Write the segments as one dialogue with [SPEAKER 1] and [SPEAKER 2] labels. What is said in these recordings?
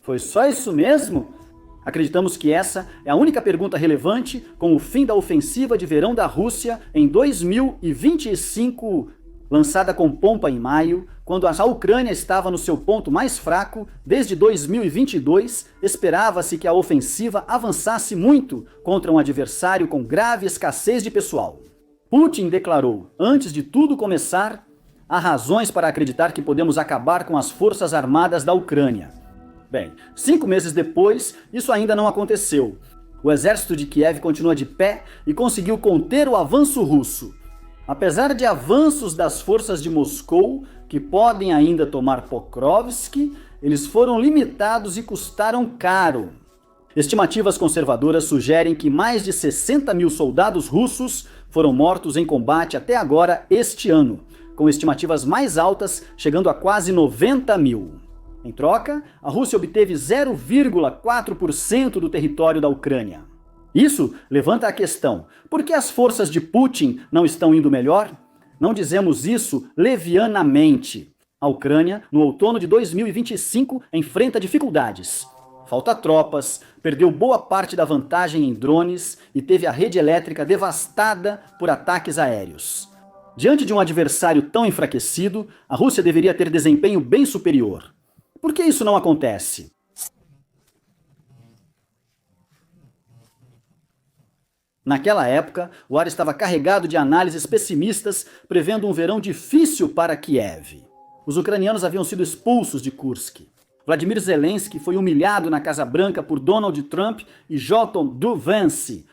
[SPEAKER 1] Foi só isso mesmo? Acreditamos que essa é a única pergunta relevante com o fim da ofensiva de verão da Rússia em 2025, lançada com pompa em maio, quando a Ucrânia estava no seu ponto mais fraco. Desde 2022, esperava-se que a ofensiva avançasse muito contra um adversário com grave escassez de pessoal. Putin declarou, antes de tudo começar, há razões para acreditar que podemos acabar com as forças armadas da Ucrânia. Bem, 5 meses depois, isso ainda não aconteceu. O exército de Kiev continua de pé e conseguiu conter o avanço russo. Apesar de avanços das forças de Moscou, que podem ainda tomar Pokrovsk, eles foram limitados e custaram caro. Estimativas conservadoras sugerem que mais de 60 mil soldados russos foram mortos em combate até agora este ano, com estimativas mais altas chegando a quase 90 mil. Em troca, a Rússia obteve 0,4% do território da Ucrânia. Isso levanta a questão: por que as forças de Putin não estão indo melhor? Não dizemos isso levianamente. A Ucrânia, no outono de 2025, enfrenta dificuldades. Falta tropas, perdeu boa parte da vantagem em drones e teve a rede elétrica devastada por ataques aéreos. Diante de um adversário tão enfraquecido, a Rússia deveria ter desempenho bem superior. Por que isso não acontece? Naquela época, o ar estava carregado de análises pessimistas, prevendo um verão difícil para Kiev. Os ucranianos haviam sido expulsos de Kursk. Vladimir Zelensky foi humilhado na Casa Branca por Donald Trump e Joton Duvance.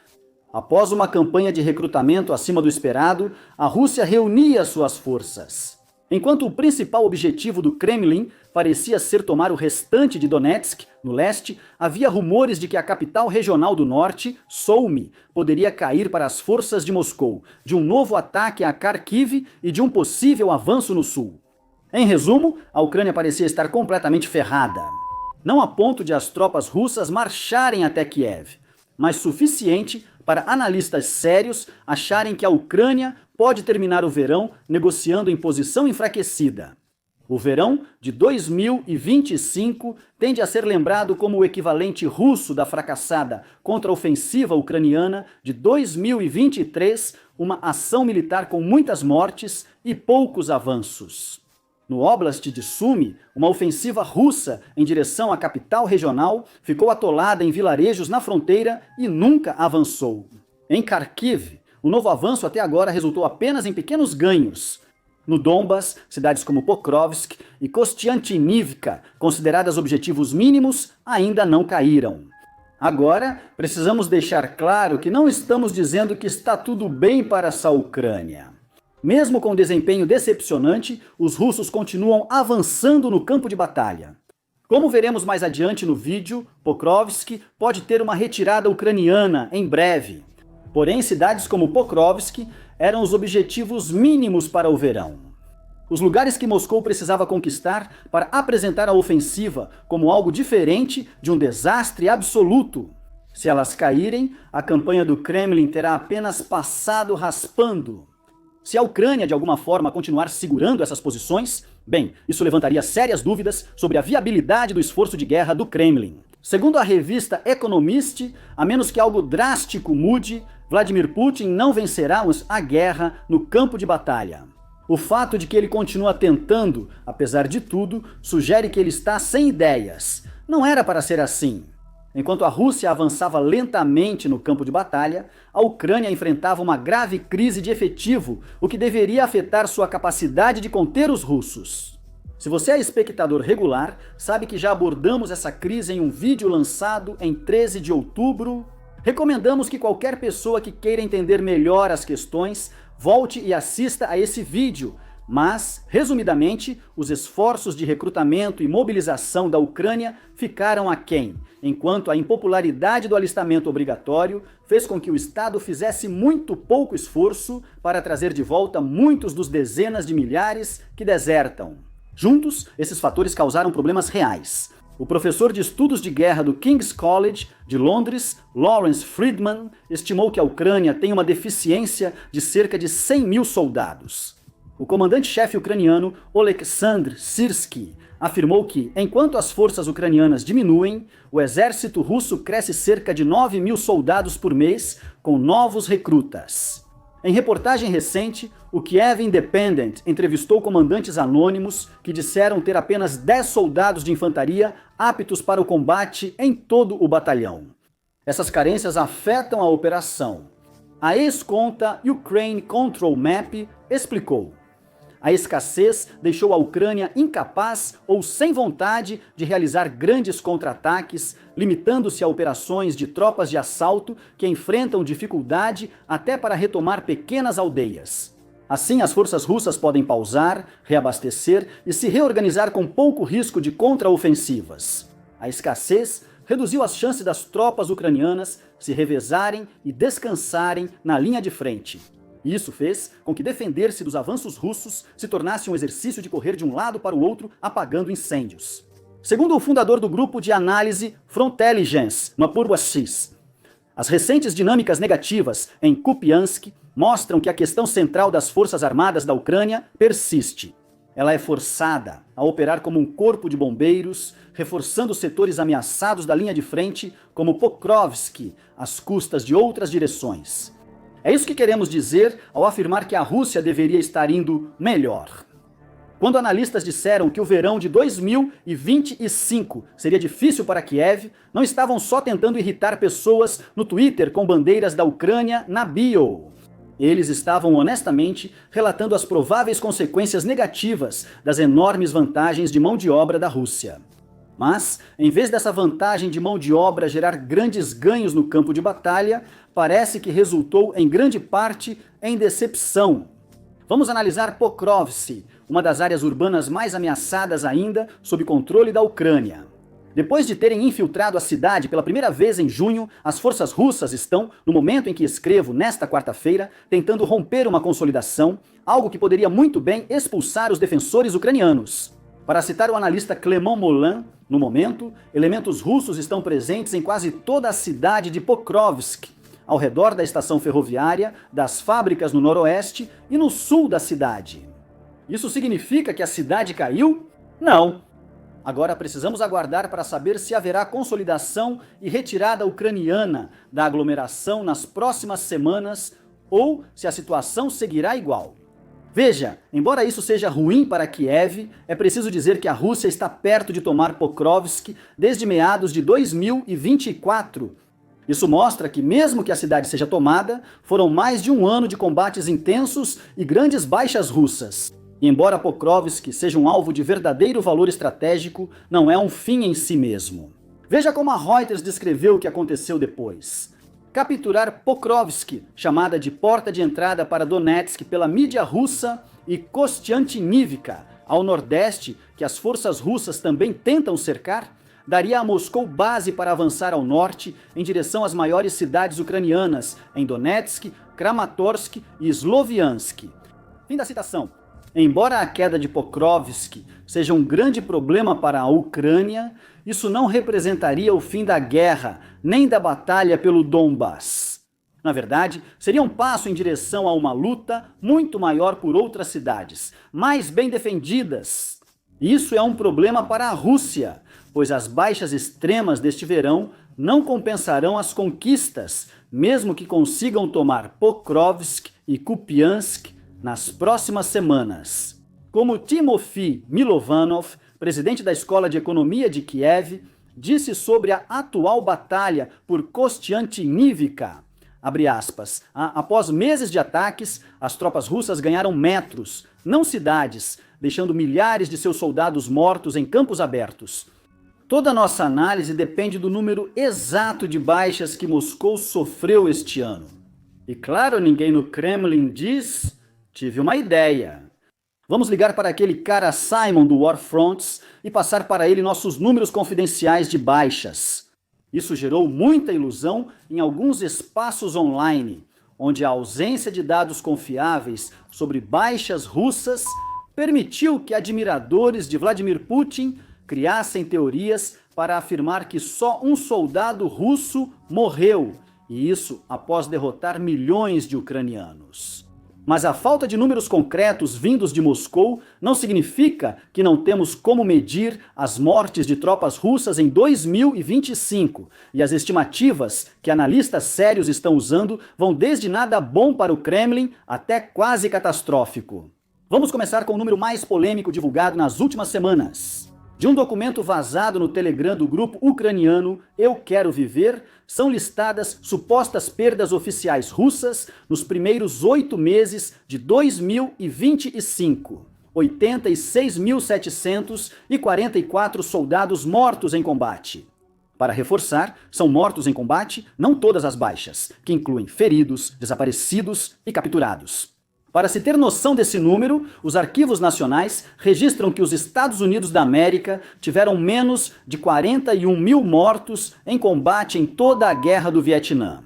[SPEAKER 1] Após uma campanha de recrutamento acima do esperado, a Rússia reunia suas forças. Enquanto o principal objetivo do Kremlin parecia ser tomar o restante de Donetsk, no leste, havia rumores de que a capital regional do norte, Sumy, poderia cair para as forças de Moscou, de um novo ataque a Kharkiv e de um possível avanço no sul. Em resumo, a Ucrânia parecia estar completamente ferrada. Não a ponto de as tropas russas marcharem até Kiev, mas suficiente para analistas sérios acharem que a Ucrânia pode terminar o verão negociando em posição enfraquecida. O verão de 2025 tende a ser lembrado como o equivalente russo da fracassada contra-ofensiva ucraniana de 2023, uma ação militar com muitas mortes e poucos avanços. No Oblast de Sumy, uma ofensiva russa em direção à capital regional ficou atolada em vilarejos na fronteira e nunca avançou. Em Kharkiv, o novo avanço até agora resultou apenas em pequenos ganhos. No Donbas, cidades como Pokrovsk e Kostiantynivka, consideradas objetivos mínimos, ainda não caíram. Agora, precisamos deixar claro que não estamos dizendo que está tudo bem para essa Ucrânia. Mesmo com desempenho decepcionante, os russos continuam avançando no campo de batalha. Como veremos mais adiante no vídeo, Pokrovsk pode ter uma retirada ucraniana em breve. Porém, cidades como Pokrovsk eram os objetivos mínimos para o verão. Os lugares que Moscou precisava conquistar para apresentar a ofensiva como algo diferente de um desastre absoluto. Se elas caírem, a campanha do Kremlin terá apenas passado raspando. Se a Ucrânia de alguma forma continuar segurando essas posições, bem, isso levantaria sérias dúvidas sobre a viabilidade do esforço de guerra do Kremlin. Segundo a revista Economist, a menos que algo drástico mude, Vladimir Putin não vencerá a guerra no campo de batalha. O fato de que ele continua tentando, apesar de tudo, sugere que ele está sem ideias. Não era para ser assim. Enquanto a Rússia avançava lentamente no campo de batalha, a Ucrânia enfrentava uma grave crise de efetivo, o que deveria afetar sua capacidade de conter os russos. Se você é espectador regular, sabe que já abordamos essa crise em um vídeo lançado em 13 de outubro. Recomendamos que qualquer pessoa que queira entender melhor as questões volte e assista a esse vídeo. Mas, resumidamente, os esforços de recrutamento e mobilização da Ucrânia ficaram aquém, enquanto a impopularidade do alistamento obrigatório fez com que o Estado fizesse muito pouco esforço para trazer de volta muitos dos dezenas de milhares que desertam. Juntos, esses fatores causaram problemas reais. O professor de estudos de guerra do King's College de Londres, Lawrence Friedman, estimou que a Ucrânia tem uma deficiência de cerca de 100 mil soldados. O comandante-chefe ucraniano Oleksandr Syrskyi afirmou que, enquanto as forças ucranianas diminuem, o exército russo cresce cerca de 9.000 soldados por mês com novos recrutas. Em reportagem recente, o Kiev Independent entrevistou comandantes anônimos que disseram ter apenas 10 soldados de infantaria aptos para o combate em todo o batalhão. Essas carências afetam a operação. A ex-conta Ukraine Control Map explicou: a escassez deixou a Ucrânia incapaz ou sem vontade de realizar grandes contra-ataques, limitando-se a operações de tropas de assalto que enfrentam dificuldade até para retomar pequenas aldeias. Assim, as forças russas podem pausar, reabastecer e se reorganizar com pouco risco de contraofensivas. A escassez reduziu as chances das tropas ucranianas se revezarem e descansarem na linha de frente. Isso fez com que defender-se dos avanços russos se tornasse um exercício de correr de um lado para o outro apagando incêndios. Segundo o fundador do grupo de análise Frontelligence, Mapurwashis, as recentes dinâmicas negativas em Kupiansk mostram que a questão central das forças armadas da Ucrânia persiste. Ela é forçada a operar como um corpo de bombeiros, reforçando setores ameaçados da linha de frente, como Pokrovsk, às custas de outras direções. É isso que queremos dizer ao afirmar que a Rússia deveria estar indo melhor. Quando analistas disseram que o verão de 2025 seria difícil para Kiev, não estavam só tentando irritar pessoas no Twitter com bandeiras da Ucrânia na bio. Eles estavam honestamente relatando as prováveis consequências negativas das enormes vantagens de mão de obra da Rússia. Mas, em vez dessa vantagem de mão de obra gerar grandes ganhos no campo de batalha, parece que resultou em grande parte em decepção. Vamos analisar Pokrovsk, uma das áreas urbanas mais ameaçadas ainda, sob controle da Ucrânia. Depois de terem infiltrado a cidade pela primeira vez em junho, as forças russas estão, no momento em que escrevo, nesta quarta-feira, tentando romper uma consolidação, algo que poderia muito bem expulsar os defensores ucranianos. Para citar o analista Clément Molin, no momento, elementos russos estão presentes em quase toda a cidade de Pokrovsk, ao redor da estação ferroviária, das fábricas no noroeste e no sul da cidade. Isso significa que a cidade caiu? Não. Agora precisamos aguardar para saber se haverá consolidação e retirada ucraniana da aglomeração nas próximas semanas ou se a situação seguirá igual. Veja, embora isso seja ruim para Kiev, é preciso dizer que a Rússia está perto de tomar Pokrovsk desde meados de 2024. Isso mostra que, mesmo que a cidade seja tomada, foram mais de um ano de combates intensos e grandes baixas russas. E embora Pokrovsk seja um alvo de verdadeiro valor estratégico, não é um fim em si mesmo. Veja como a Reuters descreveu o que aconteceu depois. Capturar Pokrovsk, chamada de porta de entrada para Donetsk pela mídia russa, e Kostiantynivka, ao nordeste, que as forças russas também tentam cercar, daria a Moscou base para avançar ao norte em direção às maiores cidades ucranianas, em Donetsk, Kramatorsk e Sloviansk. Fim da citação. Embora a queda de Pokrovsk seja um grande problema para a Ucrânia, isso não representaria o fim da guerra, nem da batalha pelo Donbass. Na verdade, seria um passo em direção a uma luta muito maior por outras cidades, mais bem defendidas. Isso é um problema para a Rússia, pois as baixas extremas deste verão não compensarão as conquistas, mesmo que consigam tomar Pokrovsk e Kupiansk nas próximas semanas. Como Timofey Milovanov, presidente da Escola de Economia de Kiev, disse sobre a atual batalha por Kostiantynivka, abre aspas, após meses de ataques, as tropas russas ganharam metros, não cidades, deixando milhares de seus soldados mortos em campos abertos. Toda a nossa análise depende do número exato de baixas que Moscou sofreu este ano. E claro, ninguém no Kremlin diz: tive uma ideia. Vamos ligar para aquele cara Simon do Warfronts e passar para ele nossos números confidenciais de baixas. Isso gerou muita ilusão em alguns espaços online, onde a ausência de dados confiáveis sobre baixas russas permitiu que admiradores de Vladimir Putin criassem teorias para afirmar que só um soldado russo morreu, e isso após derrotar milhões de ucranianos. Mas a falta de números concretos vindos de Moscou não significa que não temos como medir as mortes de tropas russas em 2025. E as estimativas que analistas sérios estão usando vão desde nada bom para o Kremlin até quase catastrófico. Vamos começar com o número mais polêmico divulgado nas últimas semanas. De um documento vazado no Telegram do grupo ucraniano Eu Quero Viver, são listadas supostas perdas oficiais russas nos primeiros 8 meses de 2025. 86.744 soldados mortos em combate. Para reforçar, são mortos em combate não todas as baixas, que incluem feridos, desaparecidos e capturados. Para se ter noção desse número, os arquivos nacionais registram que os Estados Unidos da América tiveram menos de 41 mil mortos em combate em toda a guerra do Vietnã.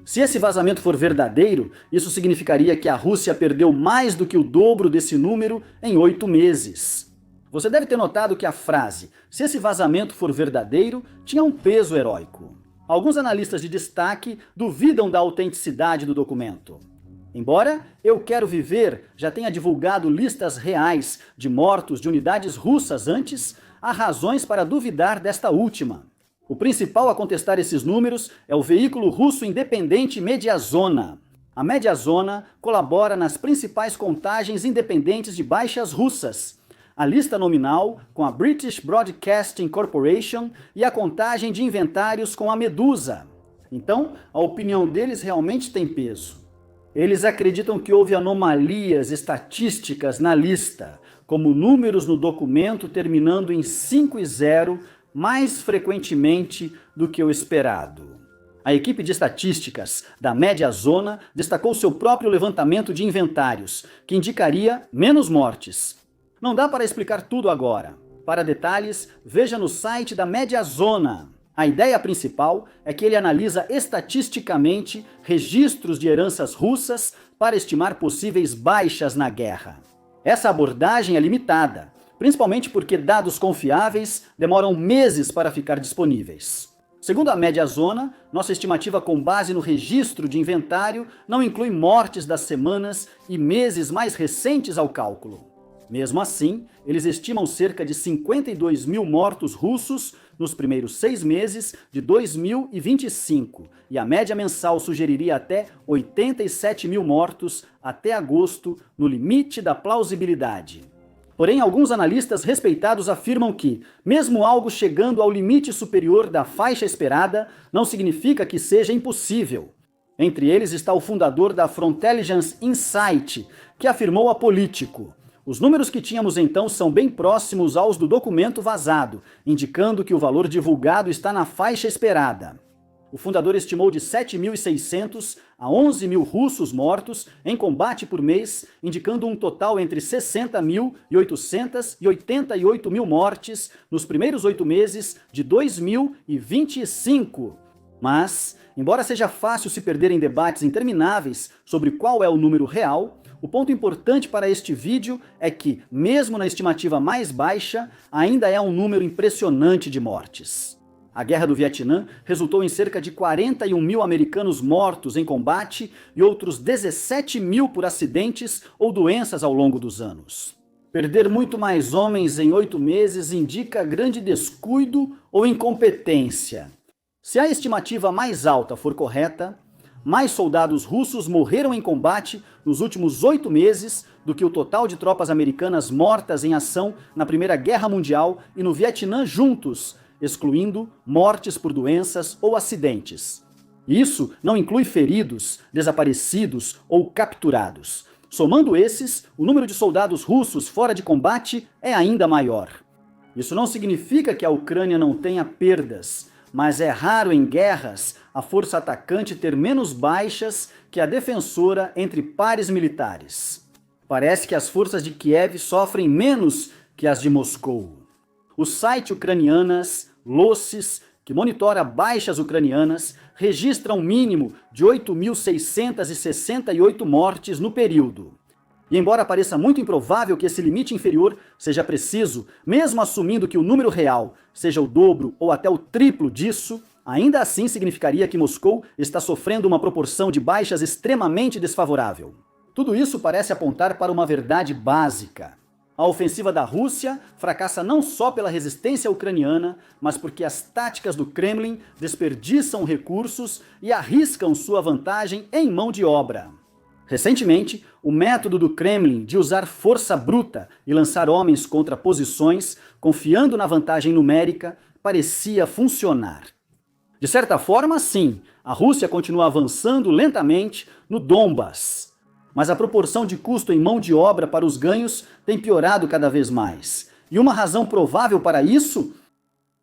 [SPEAKER 1] Se esse vazamento for verdadeiro, isso significaria que a Rússia perdeu mais do que o dobro desse número em 8 meses. Você deve ter notado que a frase, se esse vazamento for verdadeiro, tinha um peso heróico. Alguns analistas de destaque duvidam da autenticidade do documento. Embora Eu Quero Viver já tenha divulgado listas reais de mortos de unidades russas antes, há razões para duvidar desta última. O principal a contestar esses números é o veículo russo independente Mediazona. A Mediazona colabora nas principais contagens independentes de baixas russas. A lista nominal com a British Broadcasting Corporation e a contagem de inventários com a Medusa. Então, a opinião deles realmente tem peso. Eles acreditam que houve anomalias estatísticas na lista, como números no documento terminando em 5 e 0 mais frequentemente do que o esperado. A equipe de estatísticas da Mediazona destacou seu próprio levantamento de inventários, que indicaria menos mortes. Não dá para explicar tudo agora. Para detalhes, veja no site da Mediazona. A ideia principal é que ele analisa estatisticamente registros de heranças russas para estimar possíveis baixas na guerra. Essa abordagem é limitada, principalmente porque dados confiáveis demoram meses para ficar disponíveis. Segundo a Mediazona, nossa estimativa com base no registro de inventário não inclui mortes das semanas e meses mais recentes ao cálculo. Mesmo assim, eles estimam cerca de 52 mil mortos russos nos primeiros 6 meses de 2025, e a média mensal sugeriria até 87 mil mortos até agosto, no limite da plausibilidade. Porém, alguns analistas respeitados afirmam que, mesmo algo chegando ao limite superior da faixa esperada, não significa que seja impossível. Entre eles está o fundador da Frontelligence Insight, que afirmou a Político: os números que tínhamos então são bem próximos aos do documento vazado, indicando que o valor divulgado está na faixa esperada. O fundador estimou de 7.600 a 11 mil russos mortos em combate por mês, indicando um total entre 60.800 e 88 mil mortes nos primeiros 8 meses de 2025. Mas, embora seja fácil se perder em debates intermináveis sobre qual é o número real, o ponto importante para este vídeo é que, mesmo na estimativa mais baixa, ainda é um número impressionante de mortes. A Guerra do Vietnã resultou em cerca de 41 mil americanos mortos em combate e outros 17 mil por acidentes ou doenças ao longo dos anos. Perder muito mais homens em 8 meses indica grande descuido ou incompetência. Se a estimativa mais alta for correta, mais soldados russos morreram em combate nos últimos 8 meses do que o total de tropas americanas mortas em ação na Primeira Guerra Mundial e no Vietnã juntos, excluindo mortes por doenças ou acidentes. Isso não inclui feridos, desaparecidos ou capturados. Somando esses, o número de soldados russos fora de combate é ainda maior. Isso não significa que a Ucrânia não tenha perdas, mas é raro em guerras a força atacante ter menos baixas que a defensora entre pares militares. Parece que as forças de Kiev sofrem menos que as de Moscou. O site ucranianas Losses, que monitora baixas ucranianas, registra um mínimo de 8.668 mortes no período. E embora pareça muito improvável que esse limite inferior seja preciso, mesmo assumindo que o número real seja o dobro ou até o triplo disso, ainda assim significaria que Moscou está sofrendo uma proporção de baixas extremamente desfavorável. Tudo isso parece apontar para uma verdade básica. A ofensiva da Rússia fracassa não só pela resistência ucraniana, mas porque as táticas do Kremlin desperdiçam recursos e arriscam sua vantagem em mão de obra. Recentemente, o método do Kremlin de usar força bruta e lançar homens contra posições, confiando na vantagem numérica, parecia funcionar. De certa forma, sim, a Rússia continua avançando lentamente no Donbas. Mas a proporção de custo em mão de obra para os ganhos tem piorado cada vez mais. E uma razão provável para isso?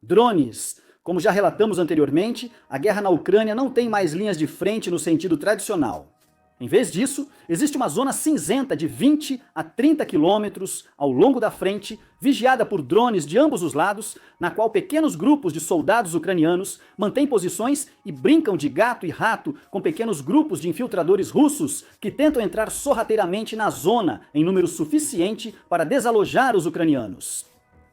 [SPEAKER 1] Drones. Como já relatamos anteriormente, a guerra na Ucrânia não tem mais linhas de frente no sentido tradicional. Em vez disso, existe uma zona cinzenta de 20 a 30 quilômetros ao longo da frente, vigiada por drones de ambos os lados, na qual pequenos grupos de soldados ucranianos mantêm posições e brincam de gato e rato com pequenos grupos de infiltradores russos que tentam entrar sorrateiramente na zona em número suficiente para desalojar os ucranianos.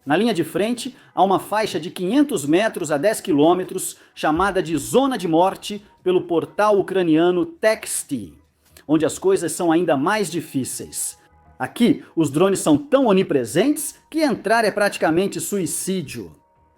[SPEAKER 1] Na linha de frente, há uma faixa de 500 metros a 10 quilômetros, chamada de Zona de Morte pelo portal ucraniano Texty, onde as coisas são ainda mais difíceis. Aqui, os drones são tão onipresentes que entrar é praticamente suicídio.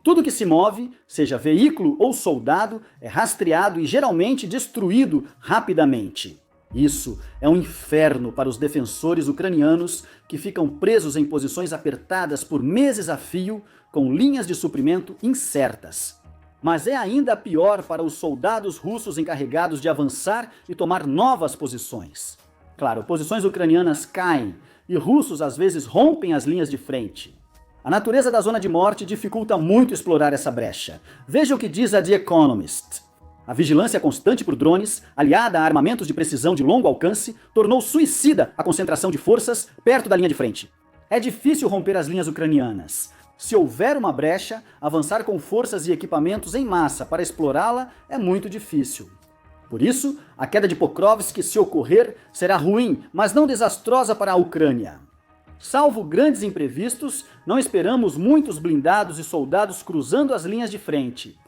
[SPEAKER 1] Tudo que se move, seja veículo ou soldado, é rastreado e geralmente destruído rapidamente. Isso é um inferno para os defensores ucranianos que ficam presos em posições apertadas por meses a fio, com linhas de suprimento incertas. Mas é ainda pior para os soldados russos encarregados de avançar e tomar novas posições. Claro, posições ucranianas caem e russos às vezes rompem as linhas de frente. A natureza da zona de morte dificulta muito explorar essa brecha. Veja o que diz a The Economist. A vigilância constante por drones, aliada a armamentos de precisão de longo alcance, tornou suicida a concentração de forças perto da linha de frente. É difícil romper as linhas ucranianas. Se houver uma brecha, avançar com forças e equipamentos em massa para explorá-la é muito difícil. Por isso, a queda de Pokrovsk, se ocorrer, será ruim, mas não desastrosa para a Ucrânia. Salvo grandes imprevistos, não esperamos muitos blindados e soldados cruzando as linhas de frente.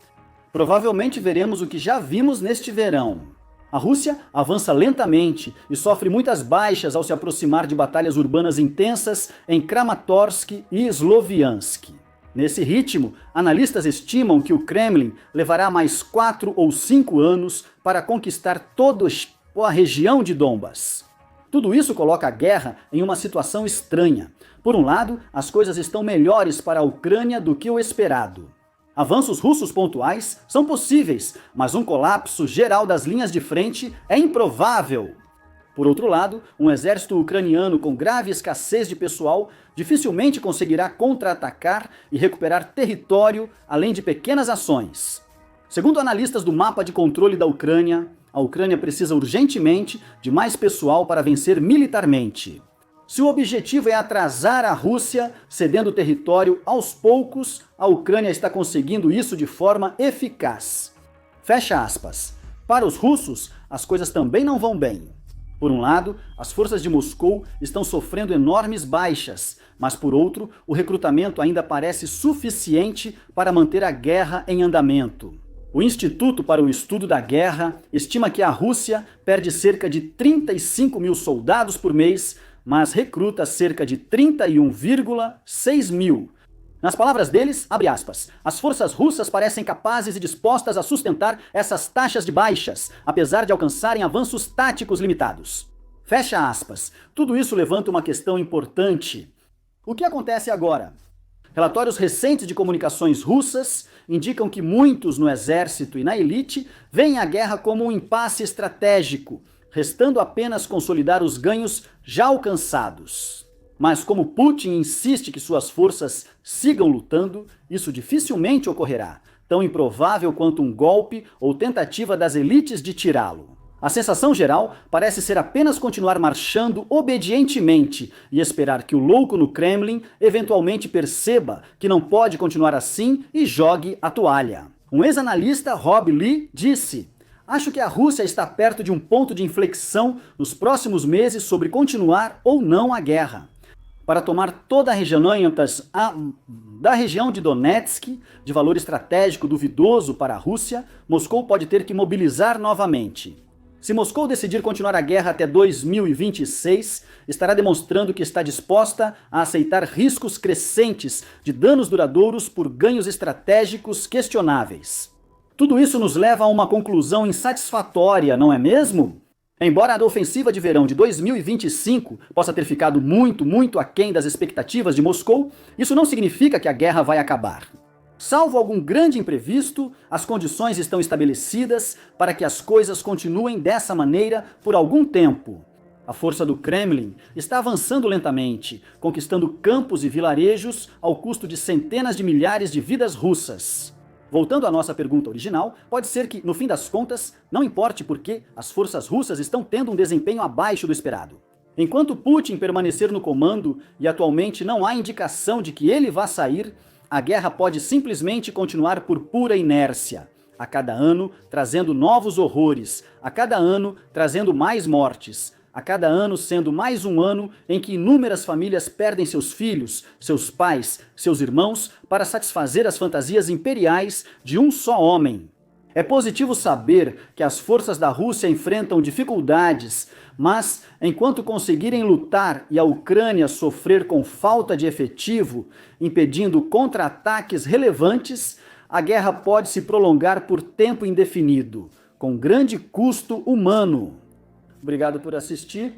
[SPEAKER 1] Provavelmente veremos o que já vimos neste verão. A Rússia avança lentamente e sofre muitas baixas ao se aproximar de batalhas urbanas intensas em Kramatorsk e Sloviansk. Nesse ritmo, analistas estimam que o Kremlin levará mais 4 ou 5 anos para conquistar toda a região de Donbas. Tudo isso coloca a guerra em uma situação estranha. Por um lado, as coisas estão melhores para a Ucrânia do que o esperado. Avanços russos pontuais são possíveis, mas um colapso geral das linhas de frente é improvável. Por outro lado, um exército ucraniano com grave escassez de pessoal dificilmente conseguirá contra-atacar e recuperar território além de pequenas ações. Segundo analistas do mapa de controle da Ucrânia, a Ucrânia precisa urgentemente de mais pessoal para vencer militarmente. Se o objetivo é atrasar a Rússia, cedendo território aos poucos, a Ucrânia está conseguindo isso de forma eficaz. Fecha aspas. Para os russos, as coisas também não vão bem. Por um lado, as forças de Moscou estão sofrendo enormes baixas, mas por outro, o recrutamento ainda parece suficiente para manter a guerra em andamento. O Instituto para o Estudo da Guerra estima que a Rússia perde cerca de 35 mil soldados por mês, mas recruta cerca de 31,6 mil. Nas palavras deles, abre aspas, as forças russas parecem capazes e dispostas a sustentar essas taxas de baixas, apesar de alcançarem avanços táticos limitados. Fecha aspas. Tudo isso levanta uma questão importante. O que acontece agora? Relatórios recentes de comunicações russas indicam que muitos no exército e na elite veem a guerra como um impasse estratégico, restando apenas consolidar os ganhos já alcançados. Mas como Putin insiste que suas forças sigam lutando, isso dificilmente ocorrerá, tão improvável quanto um golpe ou tentativa das elites de tirá-lo. A sensação geral parece ser apenas continuar marchando obedientemente e esperar que o louco no Kremlin eventualmente perceba que não pode continuar assim e jogue a toalha. Um ex-analista, Rob Lee, disse: acho que a Rússia está perto de um ponto de inflexão nos próximos meses sobre continuar ou não a guerra. Para tomar toda a região da região de Donetsk, de valor estratégico duvidoso para a Rússia, Moscou pode ter que mobilizar novamente. Se Moscou decidir continuar a guerra até 2026, estará demonstrando que está disposta a aceitar riscos crescentes de danos duradouros por ganhos estratégicos questionáveis. Tudo isso nos leva a uma conclusão insatisfatória, não é mesmo? Embora a ofensiva de verão de 2025 possa ter ficado muito aquém das expectativas de Moscou, isso não significa que a guerra vai acabar. Salvo algum grande imprevisto, as condições estão estabelecidas para que as coisas continuem dessa maneira por algum tempo. A força do Kremlin está avançando lentamente, conquistando campos e vilarejos ao custo de centenas de milhares de vidas russas. Voltando à nossa pergunta original, pode ser que, no fim das contas, não importe porque as forças russas estão tendo um desempenho abaixo do esperado. Enquanto Putin permanecer no comando, e atualmente não há indicação de que ele vá sair, a guerra pode simplesmente continuar por pura inércia, a cada ano trazendo novos horrores, a cada ano trazendo mais mortes, a cada ano sendo mais um ano em que inúmeras famílias perdem seus filhos, seus pais, seus irmãos para satisfazer as fantasias imperiais de um só homem. É positivo saber que as forças da Rússia enfrentam dificuldades, mas enquanto conseguirem lutar e a Ucrânia sofrer com falta de efetivo, impedindo contra-ataques relevantes, a guerra pode se prolongar por tempo indefinido, com grande custo humano. Obrigado por assistir.